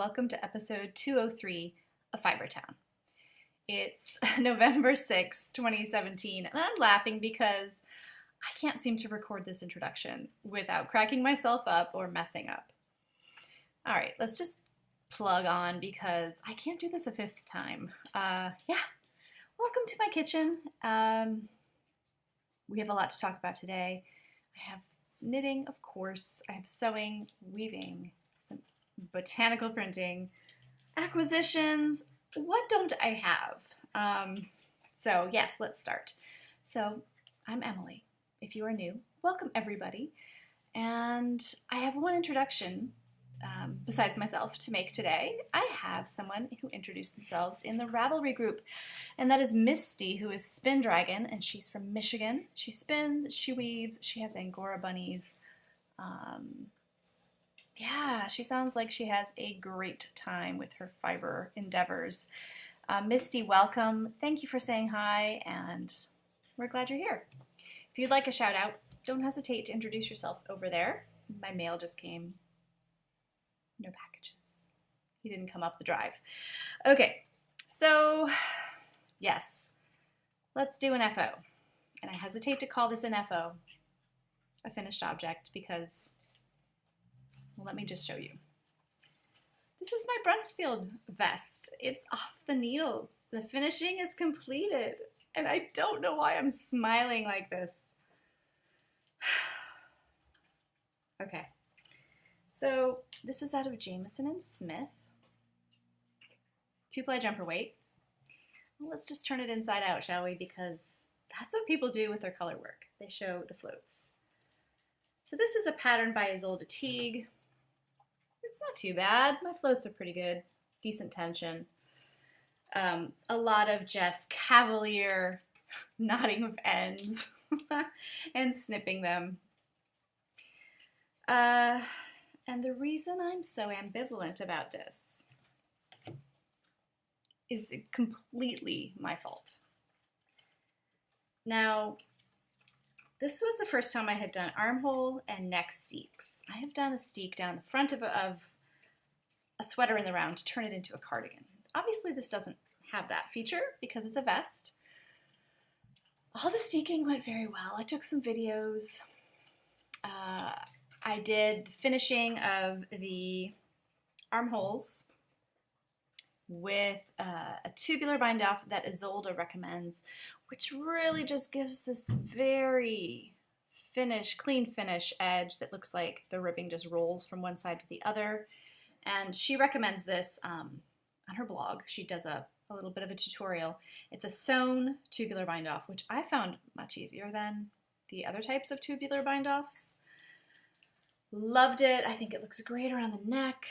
welcome to episode 203 of Fiber Town. It's November 6th, 2017, and I'm laughing because I can't seem to record this introduction without cracking myself up or messing up. All right, let's just plug on because I can't do this a fifth time. Welcome to my kitchen. We have a lot to talk about today. I have knitting, of course. I have sewing, weaving, some botanical printing, acquisitions. What don't I have? So yes, let's start. So I'm Emily. If you are new, welcome everybody. And I have one introduction besides myself to make today. I have someone who introduced themselves in the Ravelry group, and that is Misty, who is Spin Dragon, and she's from Michigan. She spins, she weaves, she has Angora bunnies. She sounds like she has a great time with her fiber endeavors. Misty, welcome. Thank you for saying hi, and we're glad you're here. If you'd like a shout out, don't hesitate to introduce yourself over there. My mail just came. No packages. He didn't come up the drive. Okay, so yes, let's do an FO. And I hesitate to call this an FO, a finished object, because, well, let me just show you. This is my Brunsfield vest. It's off the needles. The finishing is completed, and I don't know why I'm smiling like this. Okay, so this is out of Jamieson and Smith. 2-ply jumper weight. Well, let's just turn it inside out, shall we? Because that's what people do with their color work. They show the floats. So this is a pattern by Isolde Teague. It's not too bad. My floats are pretty good. Decent tension. A lot of just cavalier knotting of ends and snipping them. And the reason I'm so ambivalent about this is completely my fault. Now, this was the first time I had done armhole and neck steeks. I have done a steek down the front of a sweater in the round to turn it into a cardigan. Obviously, this doesn't have that feature because it's a vest. All the steeking went very well. I took some videos. I did the finishing of the armholes with a tubular bind off that Isolde recommends, which really just gives this very clean finish edge that looks like the ribbing just rolls from one side to the other. And she recommends this on her blog. She does a little bit of a tutorial. It's a sewn tubular bind off, which I found much easier than the other types of tubular bind offs. Loved it. I think it looks great around the neck.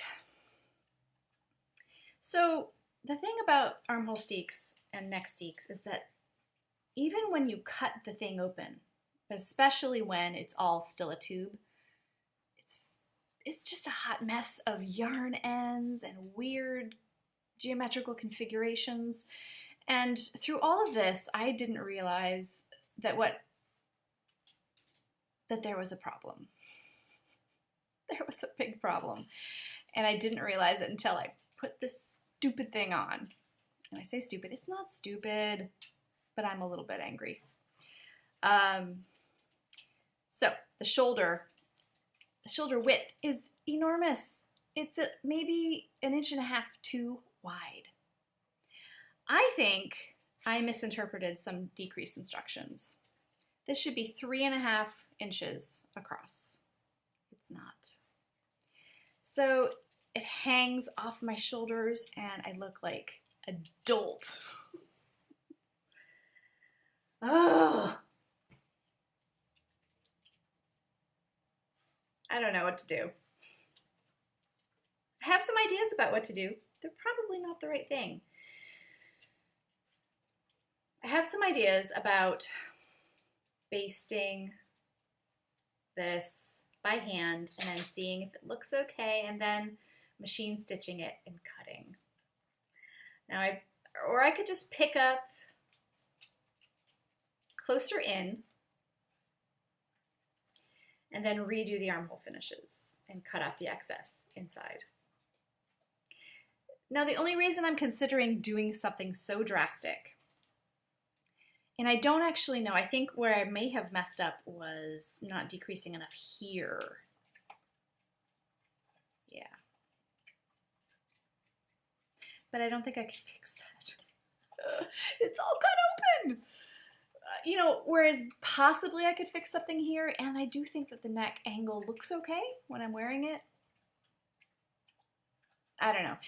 So the thing about armhole steeks and neck steeks is that even when you cut the thing open, but especially when it's all still a tube, it's just a hot mess of yarn ends and weird geometrical configurations. And through all of this, I didn't realize that there was a problem. There was a big problem. And I didn't realize it until I put this stupid thing on. And I say stupid, it's not stupid, but I'm a little bit angry. So the shoulder width is enormous. It's maybe 1.5 inches too wide. I think I misinterpreted some decrease instructions. This should be 3.5 inches across. It's not. So it hangs off my shoulders and I look like a dolt. Oh, I don't know what to do. I have some ideas about what to do. They're probably not the right thing. I have some ideas about basting this by hand and then seeing if it looks okay and then machine stitching it and cutting. Now I could just pick up closer in and then redo the armhole finishes and cut off the excess inside. Now, the only reason I'm considering doing something so drastic, and I don't actually know, I think where I may have messed up was not decreasing enough here. Yeah. But I don't think I can fix that. It's all cut open. You know, whereas possibly I could fix something here, and I do think that the neck angle looks okay when I'm wearing it. I don't know.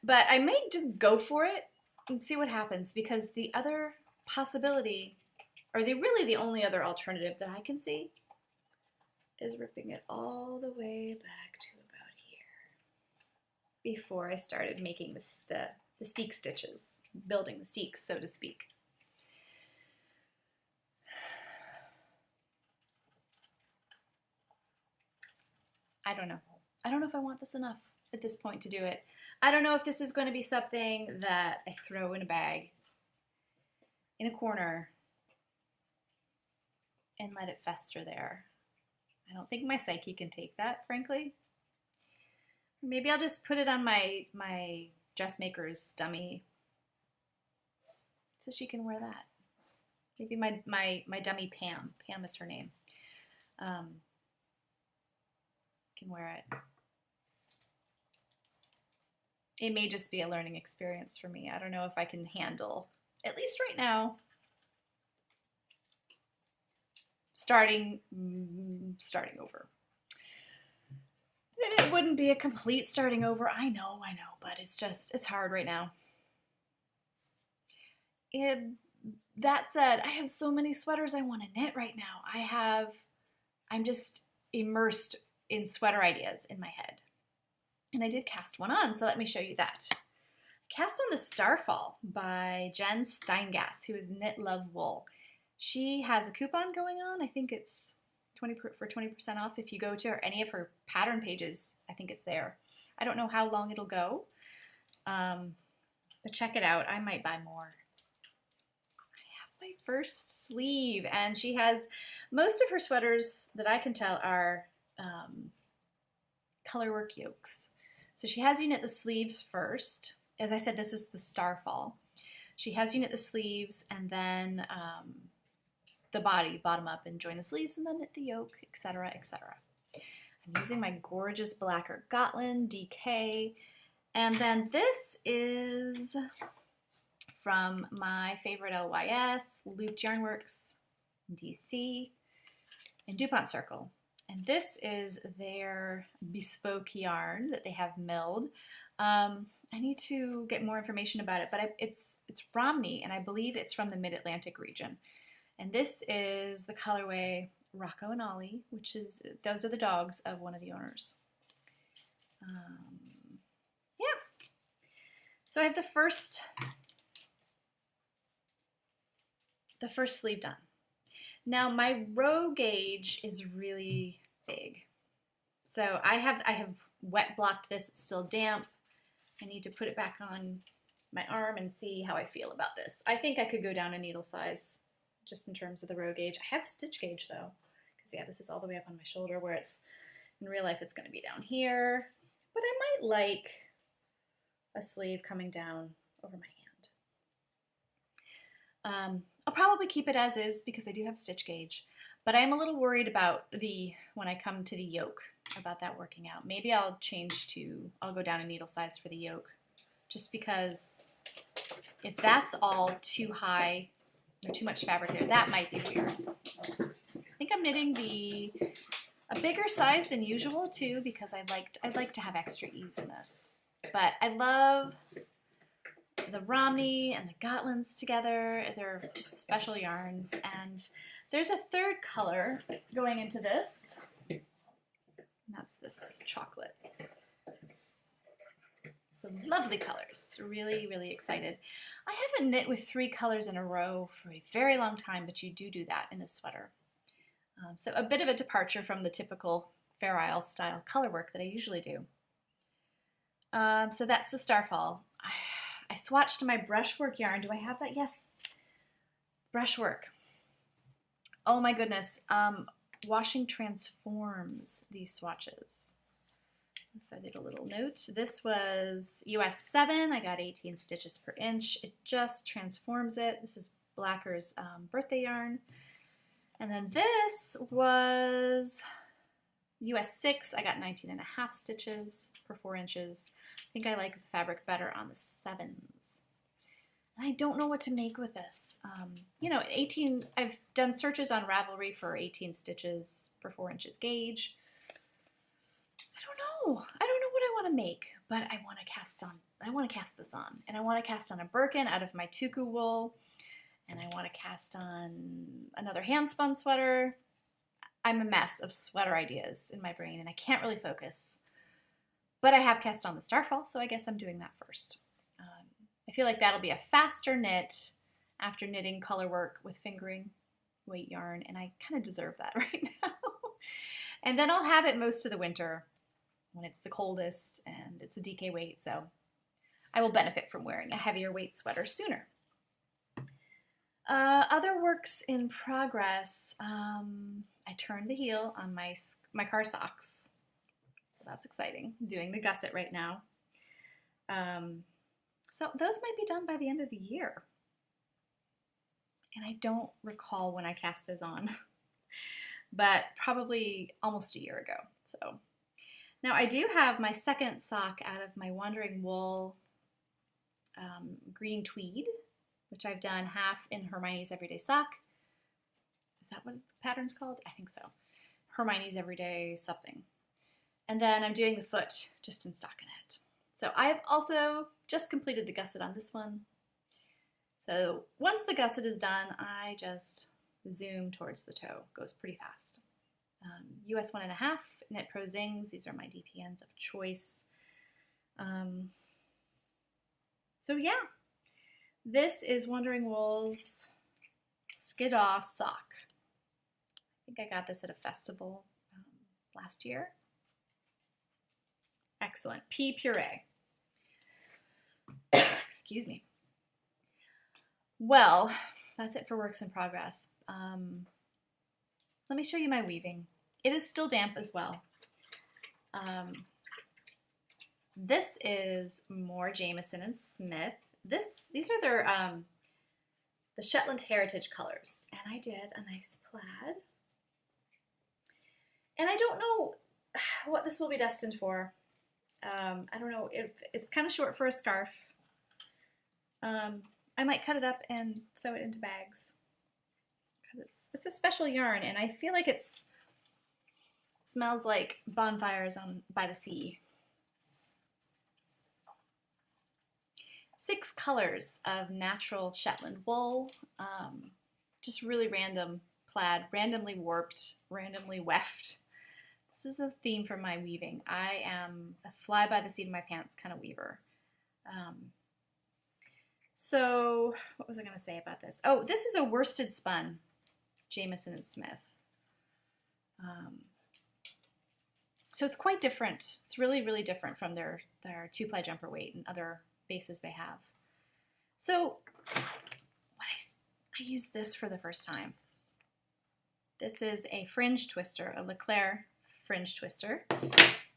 But I may just go for it and see what happens, because the other possibility, or really the only other alternative that I can see, is ripping it all the way back to about here before I started making the steek stitches, building the steeks, so to speak. I don't know. I don't know if I want this enough at this point to do it. I don't know if this is going to be something that I throw in a bag in a corner and let it fester there. I don't think my psyche can take that, frankly. Maybe I'll just put it on my dressmaker's dummy so she can wear that. Maybe my dummy Pam. Pam is her name. Can wear it. It may just be a learning experience for me. I don't know if I can handle, at least right now, starting over. And it wouldn't be a complete starting over. I know, but it's hard right now. That said, I have so many sweaters I want to knit right now. I'm just immersed in sweater ideas in my head. And I did cast one on, so let me show you that. I cast on the Starfall by Jen Steingass, who is Knit Love Wool. She has a coupon going on. I think it's 20% off if you go to any of her pattern pages. I think it's there. I don't know how long it'll go, but check it out. I might buy more. I have my first sleeve, and she has most of her sweaters that I can tell are colorwork yokes. So she has you knit the sleeves first. As I said, this is the Starfall. She has you knit the sleeves and then the body, bottom up, and join the sleeves and then knit the yoke, etc., etc. I'm using my gorgeous Blacker Gotland DK. And then this is from my favorite LYS, Looped Yarnworks, DC, and DuPont Circle. And this is their bespoke yarn that they have milled. I need to get more information about it, but it's Romney, and I believe it's from the Mid-Atlantic region. And this is the colorway Rocco and Ollie, those are the dogs of one of the owners. Yeah. So I have the first sleeve done. Now my row gauge is really big. So I have wet blocked this, it's still damp. I need to put it back on my arm and see how I feel about this. I think I could go down a needle size just in terms of the row gauge. I have a stitch gauge though, because yeah, this is all the way up on my shoulder, where it's, in real life it's gonna be down here. But I might like a sleeve coming down over my hand. I'll probably keep it as is because I do have stitch gauge, but I am a little worried about when I come to the yoke, about that working out. Maybe I'll go down a needle size for the yoke, just because if that's all too high or too much fabric there, that might be weird. I think I'm knitting a bigger size than usual too, because I'd like to have extra ease in this. But I love the Romney and the Gotlands together. They're just special yarns. And there's a third color going into this. And that's this chocolate. So lovely colors. Really, really excited. I haven't knit with 3 colors in a row for a very long time, but you do that in this sweater. So a bit of a departure from the typical Fair Isle style color work that I usually do. So that's the Starfall. I swatched my brushwork yarn. Do I have that? Yes. Brushwork. Oh my goodness. Washing transforms these swatches. So I did a little note. This was US 7. I got 18 stitches per inch. It just transforms it. This is Blacker's birthday yarn. And then this was US 6. I got 19 and a half stitches per 4 inches. I think I like the fabric better on the 7s. And I don't know what to make with this. You know, 18, I've done searches on Ravelry for 18 stitches per 4 inches gauge. I don't know what I want to make, but I want to cast this on. And I want to cast on a Birkin out of my tuku wool. And I want to cast on another hand spun sweater. I'm a mess of sweater ideas in my brain and I can't really focus. But I have cast on the Starfall, so I guess I'm doing that first. I feel like that'll be a faster knit after knitting color work with fingering weight yarn, and I kind of deserve that right now. And then I'll have it most of the winter when it's the coldest and it's a DK weight, so I will benefit from wearing a heavier weight sweater sooner. Other works in progress. I turned the heel on my car socks, so that's exciting. I'm doing the gusset right now. So those might be done by the end of the year. And I don't recall when I cast those on, but probably almost a year ago. So now I do have my second sock out of my Wandering Wool green tweed, which I've done half in Hermione's Everyday Sock. Is that what the pattern's called? I think so. Hermione's Everyday something. And then I'm doing the foot just in stockinette. So I've also just completed the gusset on this one. So once the gusset is done, I just zoom towards the toe. Goes pretty fast. US 1.5 Knit Pro Zings. These are my DPNs of choice. So yeah, this is Wandering Wool's Skiddaw sock. I think I got this at a festival last year. Excellent. Pea puree. Excuse me. Well, that's it for works in progress. Let me show you my weaving. It is still damp as well. This is more Jamieson and Smith. These are their the Shetland Heritage colors, and I did a nice plaid. And I don't know what this will be destined for. I don't know if it's kind of short for a scarf. I might cut it up and sew it into bags because it's a special yarn, and I feel like it smells like bonfires by the sea. 6 colors of natural Shetland wool, just really random plaid, randomly warped, randomly weft. This is the theme for my weaving. I am a fly by the seat of my pants kind of weaver. So what was I going to say about this? Oh, this is a worsted spun Jamieson and Smith. So it's quite different. It's really, really different from their 2-ply jumper weight and other bases they have. So I used this for the first time. This is a fringe twister, a Leclerc fringe twister,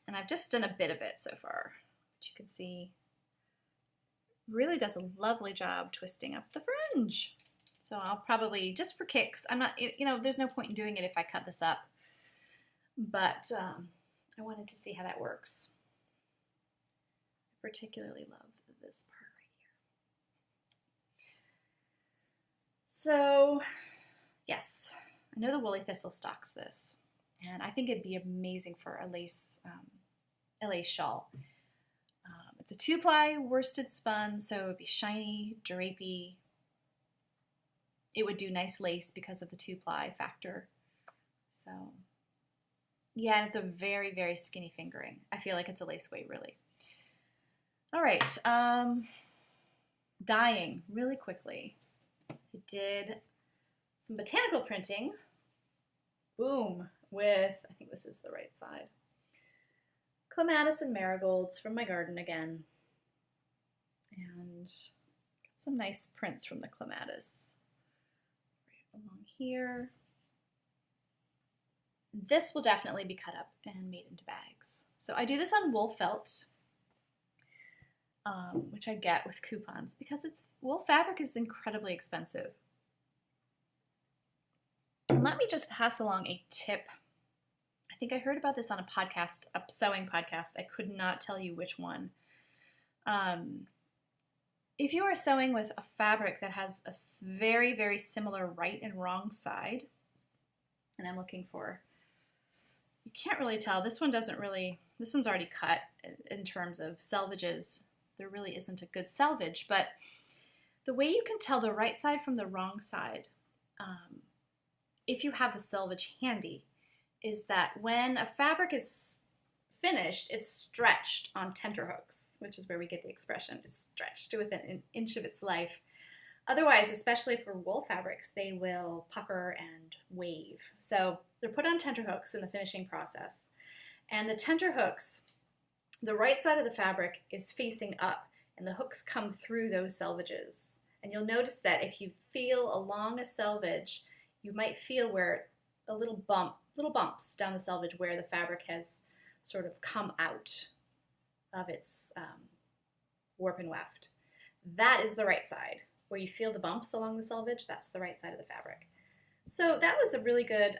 and I've just done a bit of it so far. But you can see, really does a lovely job twisting up the fringe. So I'll probably, just for kicks, I'm not, you know, there's no point in doing it if I cut this up, but I wanted to see how that works. I particularly love this part right here. So, yes, I know the Woolly Thistle stocks this, and I think it'd be amazing for a lace shawl. It's a 2-ply worsted spun, so it would be shiny, drapey. It would do nice lace because of the 2-ply factor. So, yeah, and it's a very, very skinny fingering. I feel like it's a lace weight, really. All right, dyeing really quickly. I did some botanical printing. Boom, with, I think this is the right side, clematis and marigolds from my garden again. And got some nice prints from the clematis right along here. This will definitely be cut up and made into bags. So I do this on wool felt, which I get with coupons because wool fabric is incredibly expensive. And let me just pass along a tip. I think I heard about this on a podcast, a sewing podcast. I could not tell you which one. If you are sewing with a fabric that has a very, very similar right and wrong side, and I'm looking for, you can't really tell. This one's already cut in terms of selvages. There really isn't a good selvage, but the way you can tell the right side from the wrong side, if you have the selvage handy, is that when a fabric is finished, it's stretched on tenterhooks, which is where we get the expression, it's stretched to within an inch of its life. Otherwise, especially for wool fabrics, they will pucker and wave. So they're put on tenterhooks in the finishing process. And the tenterhooks, the right side of the fabric is facing up, and the hooks come through those selvages. And you'll notice that if you feel along a selvage, you might feel where a little bumps down the selvage where the fabric has sort of come out of its warp and weft. That is the right side. Where you feel the bumps along the selvage, that's the right side of the fabric. So that was a really good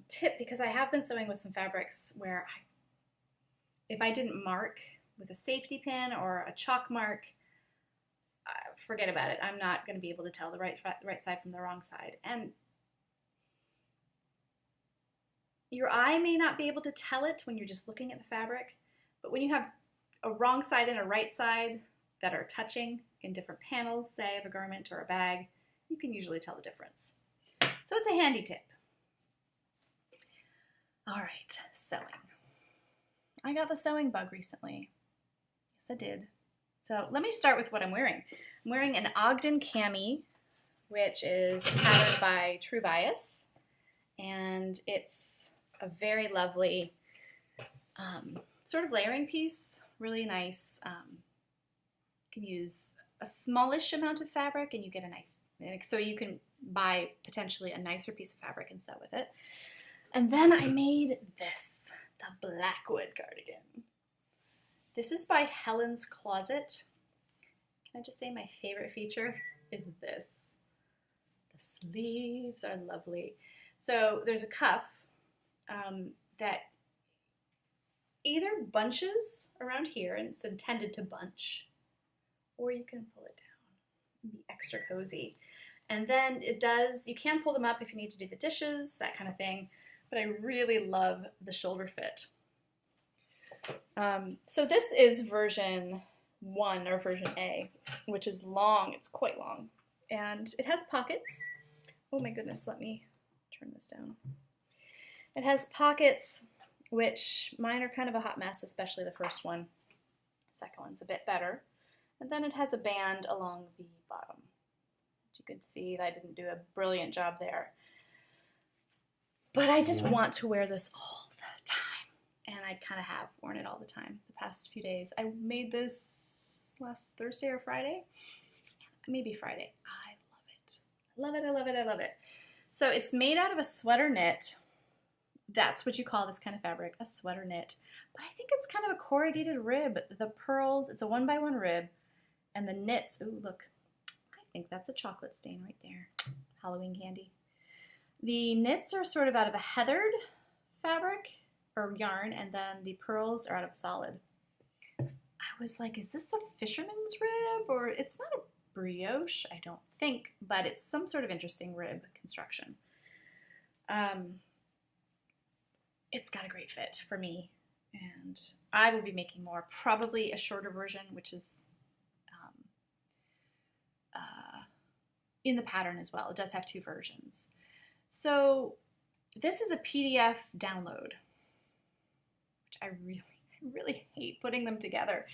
tip, because I have been sewing with some fabrics where if I didn't mark with a safety pin or a chalk mark, forget about it. I'm not going to be able to tell the right side from the wrong side. And your eye may not be able to tell it when you're just looking at the fabric, but when you have a wrong side and a right side that are touching in different panels, say, of a garment or a bag, you can usually tell the difference. So it's a handy tip. All right, sewing. I got the sewing bug recently. Yes, I did. So let me start with what I'm wearing. I'm wearing an Ogden cami, which is patterned by True Bias, and it's a very lovely sort of layering piece, really nice. You can use a smallish amount of fabric and you get a nice, so you can buy potentially a nicer piece of fabric and sew with it. And then I made this, the Blackwood cardigan. This is by Helen's Closet. Can I just say my favorite feature is this. The sleeves are lovely. So there's a cuff that either bunches around here, and it's intended to bunch, or you can pull it down and be extra cozy. And then you can pull them up if you need to do the dishes, that kind of thing, but I really love the shoulder fit. So this is version 1, or version A, which is long, it's quite long, and it has pockets. Oh my goodness, let me turn this down. It has pockets, which mine are kind of a hot mess, especially the first one. The second one's a bit better. And then it has a band along the bottom. You can see that I didn't do a brilliant job there. But I just want to wear this all the time. And I kind of have worn it all the time the past few days. I made this last Thursday or Friday. Maybe Friday. I love it. I love it, I love it, I love it. So it's made out of a sweater knit. That's what you call this kind of fabric, a sweater knit. But I think it's kind of a corrugated rib. The pearls, it's a 1x1 rib. And the knits, ooh, look. I think that's a chocolate stain right there. Halloween candy. The knits are sort of out of a heathered fabric or yarn, and then the pearls are out of a solid. I was like, is this a fisherman's rib? Or it's not a brioche, I don't think, but it's some sort of interesting rib construction. It's got a great fit for me, and I will be making more, probably a shorter version, which is in the pattern as well. It does have 2 versions. So this is a PDF download, which I really hate putting them together.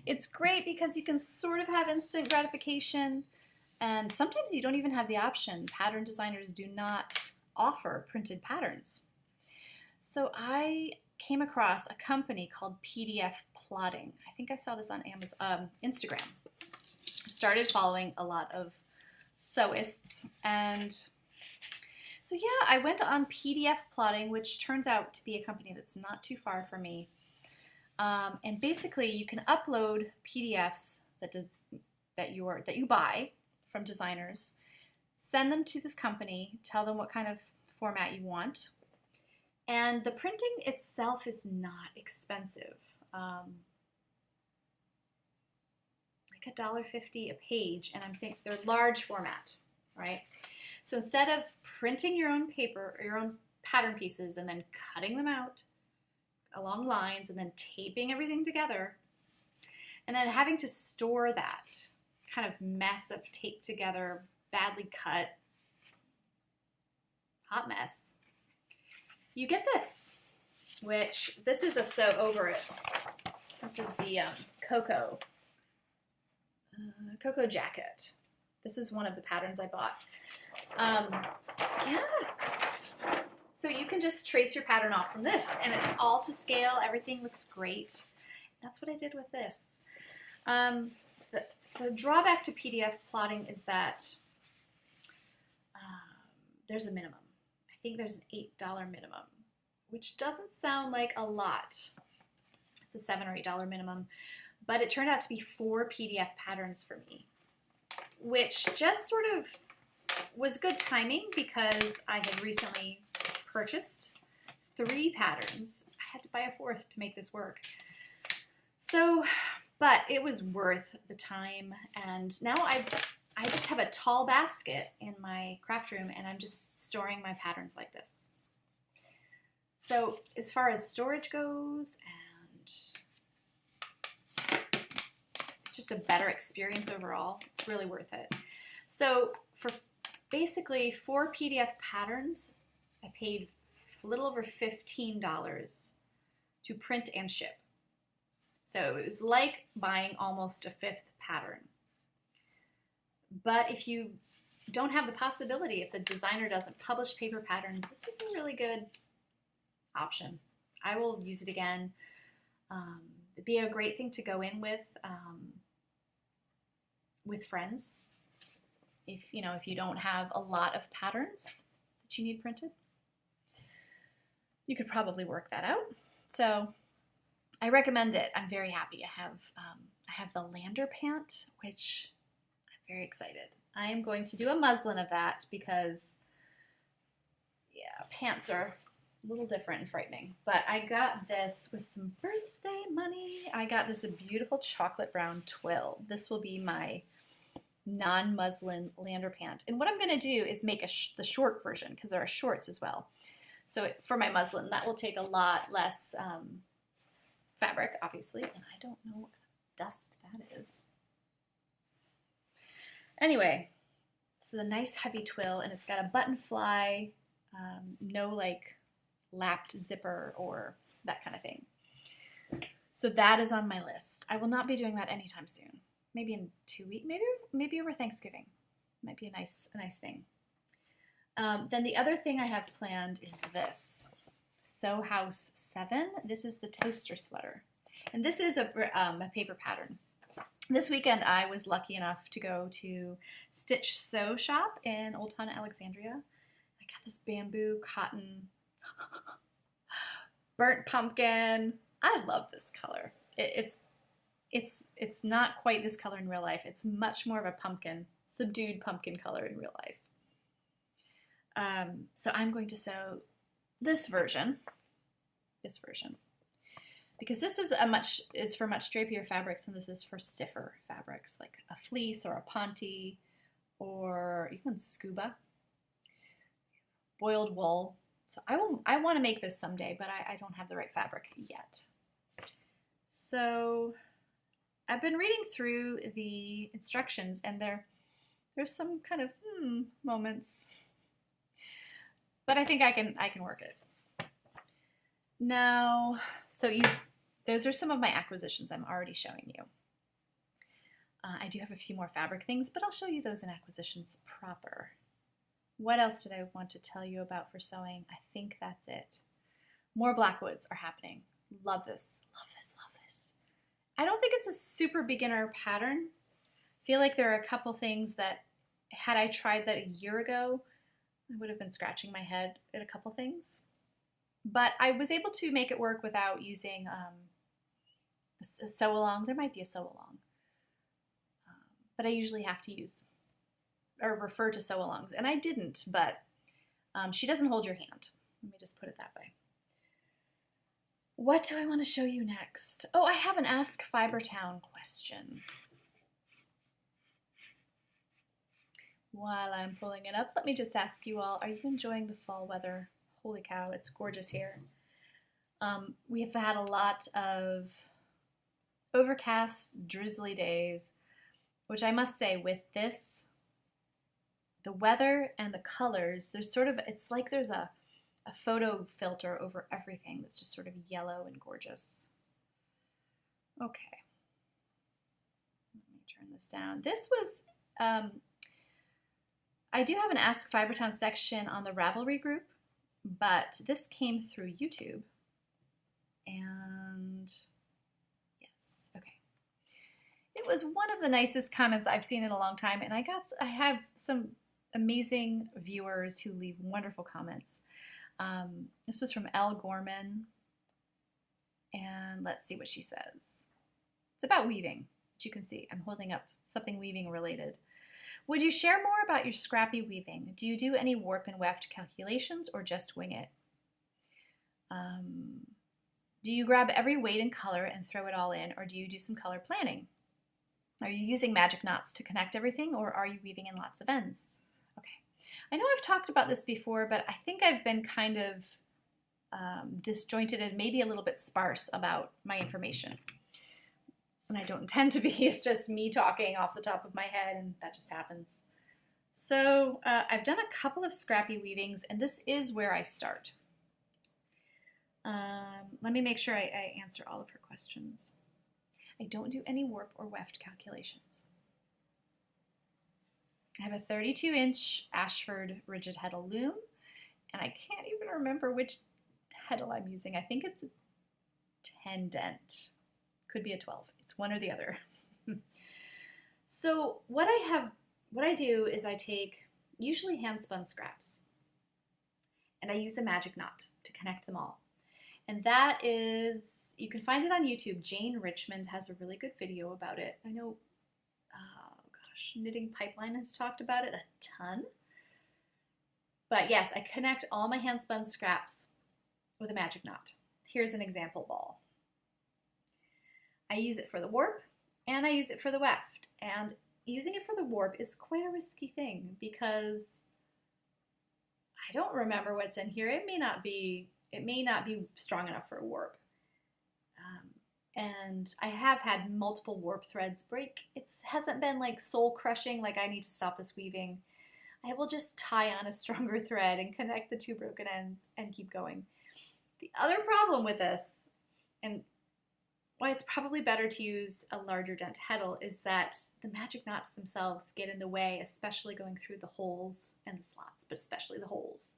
It's great because you can sort of have instant gratification, and sometimes you don't even have the option. Pattern designers do not offer printed patterns. So I came across a company called PDF Plotting. I think I saw this on Instagram. I started following a lot of sewists, and So yeah, I went on PDF Plotting, which turns out to be a company that's not too far from me. And basically, you can upload PDFs that you buy from designers, send them to this company, tell them what kind of format you want, and the printing itself is not expensive. Like $1.50 a page, and I'm thinking they're large format, right? So instead of printing your own paper or your own pattern pieces and then cutting them out along lines and then taping everything together and then having to store that kind of mess of taped together, badly cut, hot mess, you get this, which this is a Sew Over It. This is the Cocoa jacket. This is one of the patterns I bought. Yeah. So you can just trace your pattern off from this, and it's all to scale. Everything looks great. That's what I did with this. The drawback to PDF plotting is that there's a minimum. I think there's an $8 minimum, which doesn't sound like a lot. It's a $7 or $8 minimum, but it turned out to be 4 PDF patterns for me, which just sort of was good timing because I had recently purchased 3 patterns. I had to buy a 4th to make this work. So, but it was worth the time, and now I just have a tall basket in my craft room, and I'm just storing my patterns like this. So as far as storage goes, and it's just a better experience overall. It's really worth it. So for basically 4 PDF patterns, I paid a little over $15 to print and ship. So it was like buying almost a 5th pattern. But if you don't have the possibility, if the designer doesn't publish paper patterns, this is a really good option. I will use it again. It'd be a great thing to go in with friends. If you don't have a lot of patterns that you need printed, you could probably work that out. So I recommend it. I'm very happy. I have the Lander pant, which I'm very excited. I am going to do a muslin of that because, yeah, pants are a little different and frightening. But I got this with some birthday money. I got this beautiful chocolate brown twill. This will be my non-muslin Lander pant. And what I'm going to do is make the short version because there are shorts as well. So for my muslin, that will take a lot less fabric, obviously, and I don't know what dust that is. Anyway, this is a nice heavy twill, and it's got a button fly, no like lapped zipper or that kind of thing. So that is on my list. I will not be doing that anytime soon. Maybe in 2 weeks, maybe over Thanksgiving. Might be a nice thing. Then the other thing I have planned is this. Sew House 7. This is the toaster sweater. And this is a paper pattern. This weekend I was lucky enough to go to Stitch Sew Shop in Old Town Alexandria. I got this bamboo cotton burnt pumpkin. I love this color. It's not quite this color in real life. It's much more of a pumpkin, subdued pumpkin color in real life. So I'm going to sew this version, because this is for much drapier fabrics, and this is for stiffer fabrics like a fleece or a ponte or even scuba, boiled wool. So I want to make this someday, but I don't have the right fabric yet. So I've been reading through the instructions, and there's some kind of moments. But I think I can work it. Now, those are some of my acquisitions I'm already showing you. I do have a few more fabric things, but I'll show you those in acquisitions proper. What else did I want to tell you about for sewing? I think that's it. More Blackwoods are happening. Love this, love this, love this. I don't think it's a super beginner pattern. I feel like there are a couple things that, had I tried that a year ago, I would have been scratching my head at a couple things. But I was able to make it work without using a sew-along. There might be a sew-along. But I usually have to use or refer to sew-alongs. And I didn't, but she doesn't hold your hand. Let me just put it that way. What do I want to show you next? Oh, I have an Ask Fibertown question. While I'm pulling it up, let me just ask you all, are you enjoying the fall weather? Holy cow, it's gorgeous here. We have had a lot of overcast, drizzly days, which I must say with this, the weather and the colors, there's sort of, it's like there's a photo filter over everything that's just sort of yellow and gorgeous. Okay. Let me turn this down. This was, I do have an Ask Fibertown section on the Ravelry group, but this came through YouTube. And yes, okay. It was one of the nicest comments I've seen in a long time, and I have some amazing viewers who leave wonderful comments. This was from Elle Gorman, and let's see what she says. It's about weaving, which you can see. I'm holding up something weaving related. Would you share more about your scrappy weaving? Do you do any warp and weft calculations or just wing it? Do you grab every weight and color and throw it all in, or do you do some color planning? Are you using magic knots to connect everything, or are you weaving in lots of ends? Okay, I know I've talked about this before, but I think I've been kind of disjointed and maybe a little bit sparse about my information. And I don't intend to be, it's just me talking off the top of my head, and that just happens. So I've done a couple of scrappy weavings, and this is where I start. Let me make sure I answer all of her questions. I don't do any warp or weft calculations. I have a 32-inch Ashford rigid heddle loom, and I can't even remember which heddle I'm using. I think it's a 10 dent. Could be a 12. It's one or the other. So what I do is I take usually hand spun scraps, and I use a magic knot to connect them all. And that is, you can find it on YouTube. Jane Richmond has a really good video about it. I know, Knitting Pipeline has talked about it a ton. But yes, I connect all my hand spun scraps with a magic knot. Here's an example ball. I use it for the warp, and I use it for the weft. And using it for the warp is quite a risky thing because I don't remember what's in here. It may not be strong enough for a warp. And I have had multiple warp threads break. It hasn't been like soul crushing, like I need to stop this weaving. I will just tie on a stronger thread and connect the two broken ends and keep going. The other problem with this, and why it's probably better to use a larger dent heddle, is that the magic knots themselves get in the way, especially going through the holes and the slots, but especially the holes.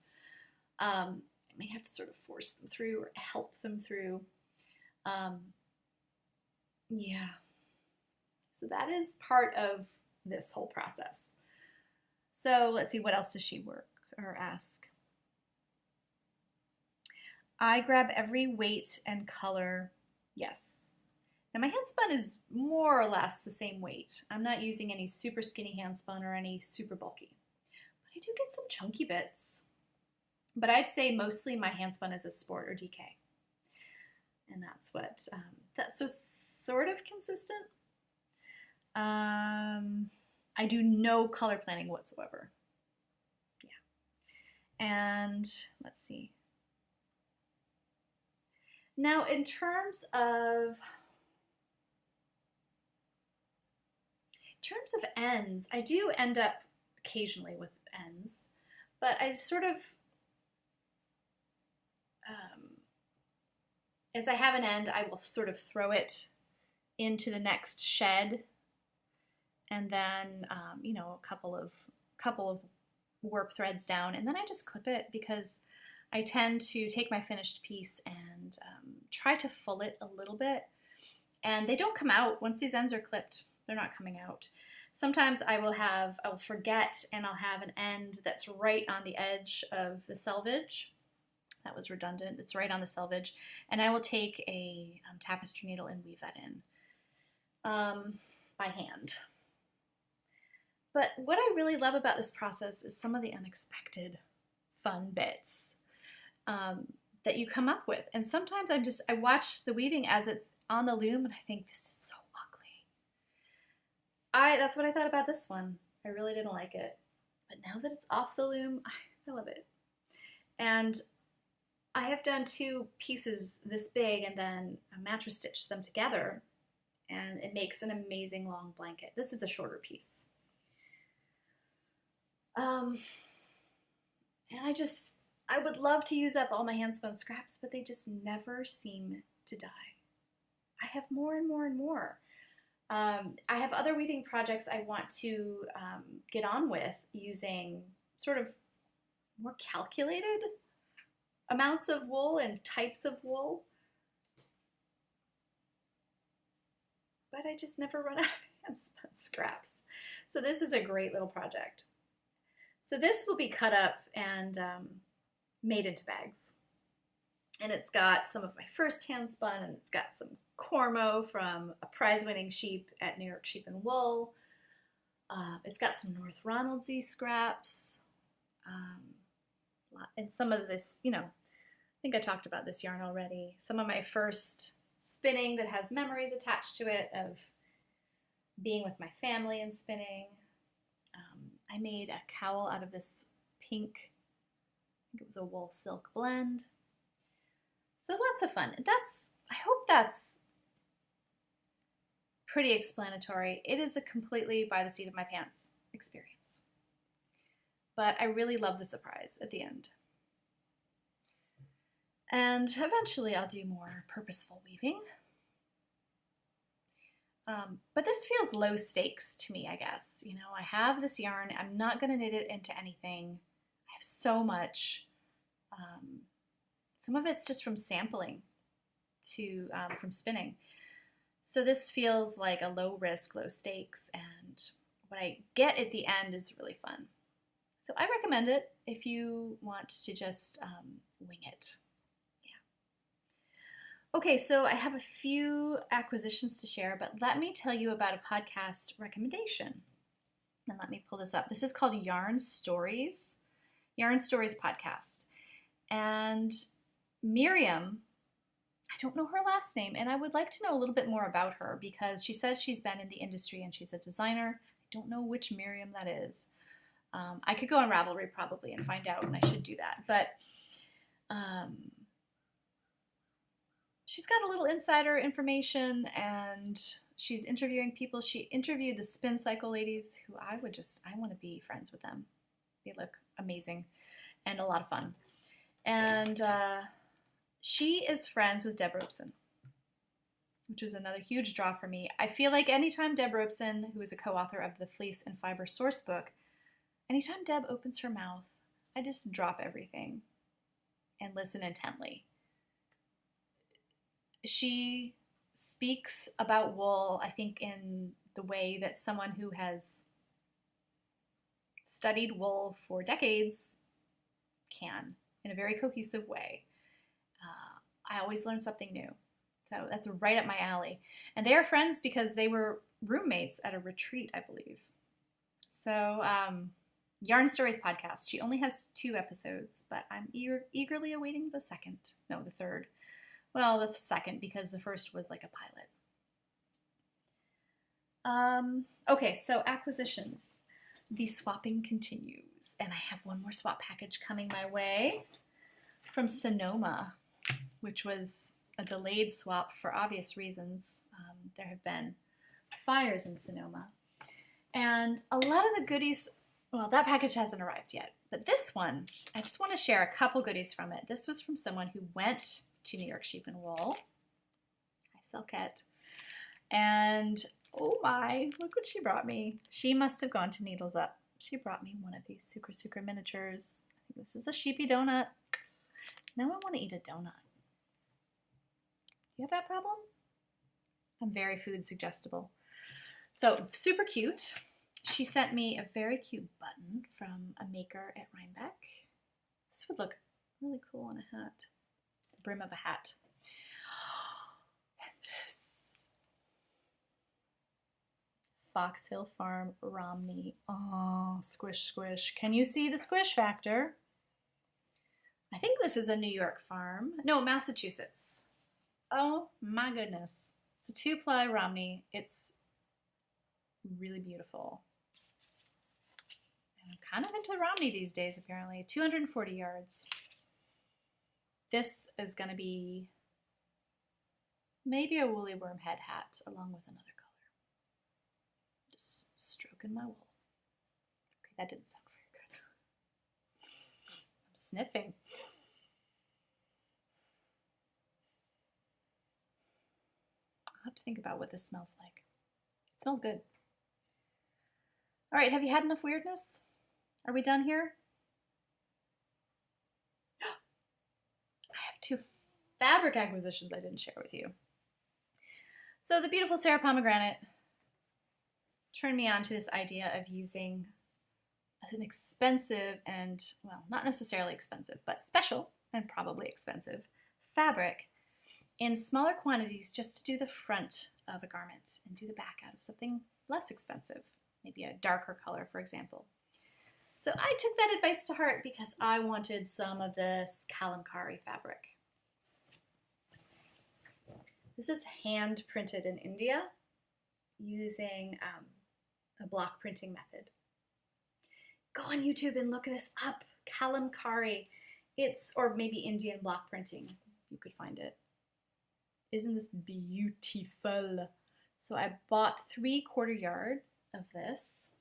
I may have to sort of force them through or help them through. Yeah. So that is part of this whole process. So let's see, what else does she work or ask? I grab every weight and color. Yes. Now my handspun is more or less the same weight. I'm not using any super skinny handspun or any super bulky. But I do get some chunky bits. But I'd say mostly my handspun is a sport or DK. And that's what, that's so sort of consistent. I do no color planning whatsoever. Yeah. And let's see. Now in terms of ends, I do end up occasionally with ends, but I sort of, as I have an end, I will sort of throw it into the next shed, and then you know, a couple of warp threads down, and then I just clip it because I tend to take my finished piece and try to full it a little bit, and they don't come out once these ends are clipped. They're not coming out. Sometimes I will forget and I'll have an end that's right on the edge of the selvage. That was redundant. It's right on the selvage. And I will take a tapestry needle and weave that in by hand. But what I really love about this process is some of the unexpected fun bits that you come up with. And sometimes I watch the weaving as it's on the loom and I think, this is so ugly. That's what I thought about this one. I really didn't like it. But now that it's off the loom, I love it. And I have done 2 pieces this big and then a mattress stitched them together, and it makes an amazing long blanket. This is a shorter piece. And I would love to use up all my hand spun scraps, but they just never seem to die. I have more and more and more. I have other weaving projects I want to get on with using sort of more calculated amounts of wool and types of wool. But I just never run out of hand spun scraps. So this is a great little project. So this will be cut up and made into bags. And it's got some of my first hand spun, and it's got some Cormo from a prize-winning sheep at New York Sheep and Wool. It's got some North Ronaldsy scraps. And some of this, I think I talked about this yarn already. Some of my first spinning that has memories attached to it of being with my family and spinning. I made a cowl out of this pink, I think it was a wool silk blend. So lots of fun. I hope that's pretty explanatory. It is a completely by the seat of my pants experience. But I really love the surprise at the end. And eventually I'll do more purposeful weaving. But this feels low stakes to me, I guess. I have this yarn. I'm not going to knit it into anything. I have so much. Some of it's just from sampling from spinning. So this feels like a low risk, low stakes, and what I get at the end is really fun. So I recommend it if you want to just wing it. Okay, so I have a few acquisitions to share, but let me tell you about a podcast recommendation. And let me pull this up. This is called Yarn Stories Podcast. And Miriam, I don't know her last name, and I would like to know a little bit more about her because she said she's been in the industry and she's a designer. I don't know which Miriam that is. I could go on Ravelry probably and find out, and I should do that. But she's got a little insider information, and she's interviewing people. She interviewed the Spin Cycle ladies, who I want to be friends with them. They look amazing and a lot of fun. And she is friends with Deb Robeson, which was another huge draw for me. I feel like anytime Deb Robeson, who is a co-author of the Fleece and Fiber Source Book, anytime Deb opens her mouth, I just drop everything and listen intently. She speaks about wool, I think, in the way that someone who has studied wool for decades can, in a very cohesive way. I always learn something new. So that's right up my alley. And they are friends because they were roommates at a retreat, I believe. So Yarn Stories Podcast. She only has 2 episodes, but I'm eagerly awaiting the third. Well, the second, because the first was like a pilot. Okay, so acquisitions. The swapping continues, and I have one more swap package coming my way from Sonoma, which was a delayed swap for obvious reasons. There have been fires in Sonoma, and a lot of the goodies, well, that package hasn't arrived yet, but this one, I just want to share a couple goodies from it. This was from someone who went to New York Sheep and Wool. Hi, Selkette. And oh my, look what she brought me. She must have gone to Needles Up. She brought me one of these Sucre miniatures. I think this is a sheepy donut. Now I want to eat a donut. Do you have that problem? I'm very food suggestible. So super cute. she sent me a very cute button from a maker at Rhinebeck. This would look really cool on a hat, the brim of a hat. And this Fox Hill Farm Romney. Oh, squish, squish. Can you see the squish factor? I think this is a New York farm. No, Massachusetts. Oh my goodness. It's a 2-ply Romney. It's really beautiful. And I'm kind of into Romney these days, apparently. 240 yards. This is going to be maybe a woolly worm head hat along with another color. Just stroking my wool. Okay, that didn't sound very good. I'm sniffing. I'll have to think about what this smells like. It smells good. All right, have you had enough weirdness? Are we done here? I have 2 fabric acquisitions I didn't share with you. So the beautiful Sarah Pomegranate turned me on to this idea of using an expensive and, well, not necessarily expensive, but special and probably expensive fabric in smaller quantities just to do the front of a garment and do the back out of something less expensive, maybe a darker color, for example. So I took that advice to heart because I wanted some of this kalamkari fabric. This is hand printed in India using a block printing method. Go on YouTube and look this up, kalamkari. It's, or maybe Indian block printing, you could find it. Isn't this beautiful? So I bought 3/4 yard of this,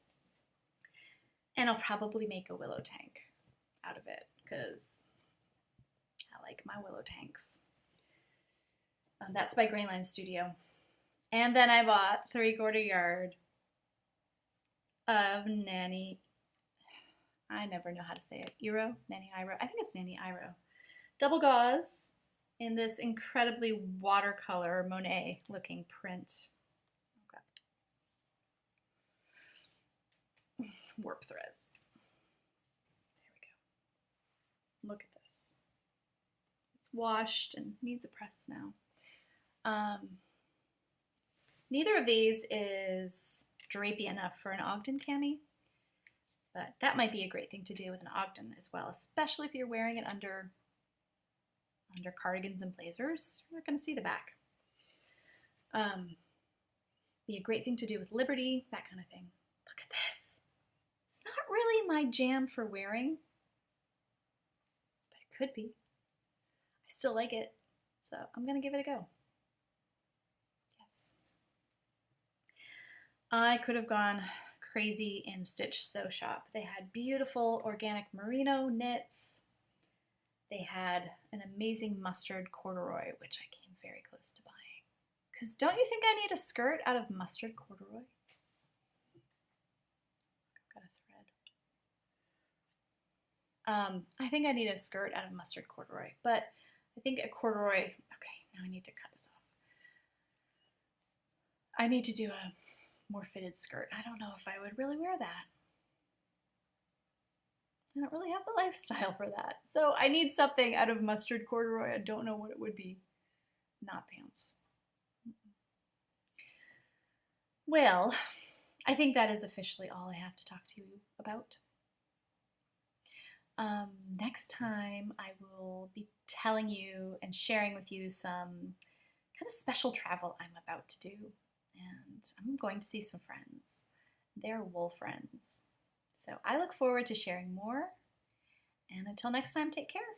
and I'll probably make a willow tank out of it because I like my willow tanks. That's by Grainline Studio. And then I bought 3/4 yard of Nanny, I never know how to say it, Nanny Iro, I think it's Nanny Iro. Double gauze in this incredibly watercolor Monet looking print. Okay. Warp threads. There we go. Look at this. It's washed and needs a press now. Neither of these is drapey enough for an Ogden cami, but that might be a great thing to do with an Ogden as well, especially if you're wearing it under cardigans and blazers. You're not going to see the back. Be a great thing to do with Liberty, that kind of thing. Look at this. It's not really my jam for wearing, but it could be. I still like it, so I'm going to give it a go. Yes. I could have gone crazy in Stitch Sew Shop. They had beautiful organic merino knits. They had an amazing mustard corduroy, which I came very close to buying. Because don't you think I need a skirt out of mustard corduroy? I've got a thread. I think I need a skirt out of mustard corduroy, but I think a corduroy, okay, now I need to cut this off. I need to do a more fitted skirt. I don't know if I would really wear that. I don't really have the lifestyle for that. So I need something out of mustard corduroy. I don't know what it would be. Not pants. Well, I think that is officially all I have to talk to you about. Next time I will be telling you and sharing with you some kind of special travel I'm about to do. And I'm going to see some friends. They're wool friends. So I look forward to sharing more. And until next time, take care.